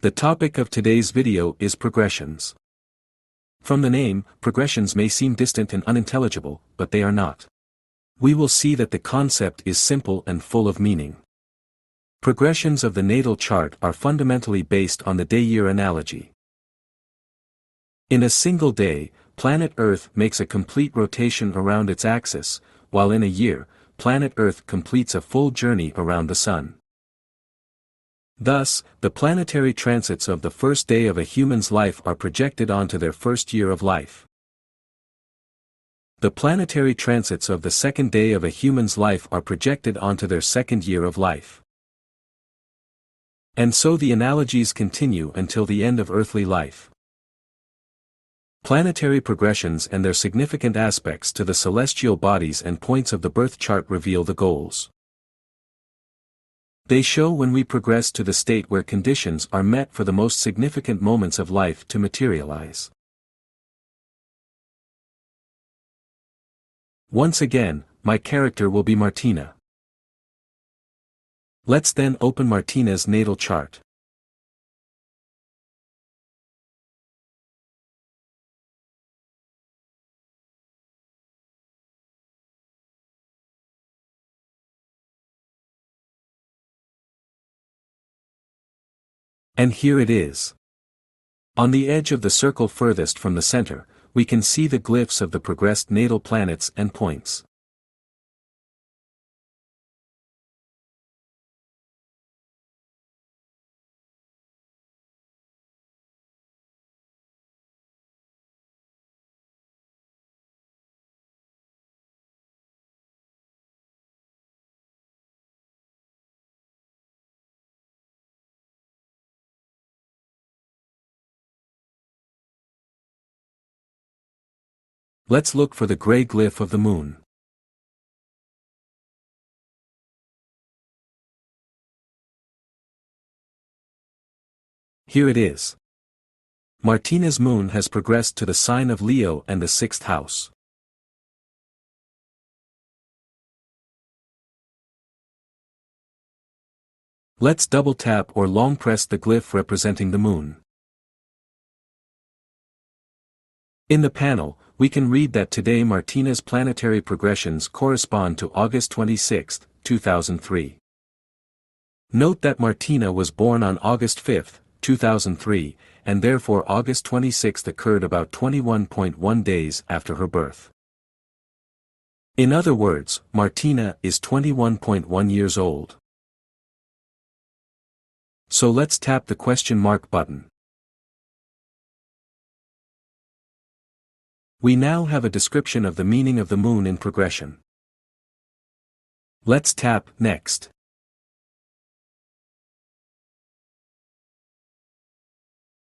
The topic of today's video is progressions. From the name, progressions may seem distant and unintelligible, but they are not. We will see that the concept is simple and full of meaning. Progressions of the natal chart are fundamentally based on the day-year analogy. In a single day, planet Earth makes a complete rotation around its axis, while in a year, planet Earth completes a full journey around the Sun. Thus, the planetary transits of the first day of a human's life are projected onto their first year of life. The planetary transits of the second day of a human's life are projected onto their second year of life. And so the analogies continue until the end of earthly life. Planetary progressions and their significant aspects to the celestial bodies and points of the birth chart reveal the goals. They show when we progress to the state where conditions are met for the most significant moments of life to materialize. Once again, my character will be Martina. Let's then open Martina's natal chart. And here it is. On the edge of the circle furthest from the center, we can see the glyphs of the progressed natal planets and points. Let's look for the gray glyph of the moon. Here it is. Martina's moon has progressed to the sign of Leo and the 6th house. Let's double tap or long press the glyph representing the moon. In the panel, we can read that today Martina's planetary progressions correspond to August 26, 2003. Note that Martina was born on August 5, 2003, and therefore August 26 occurred about 21.1 days after her birth. In other words, Martina is 21.1 years old. So let's tap the question mark button. We now have a description of the meaning of the moon in progression. Let's tap Next.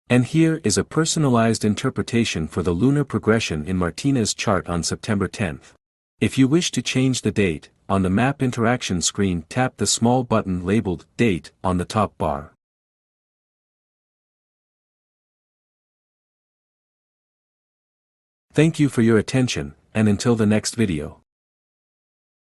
And here is a personalized interpretation for the lunar progression in Martina's chart on September 10th. If you wish to change the date, on the map interaction screen tap the small button labeled Date on the top bar. Thank you for your attention, and until the next video.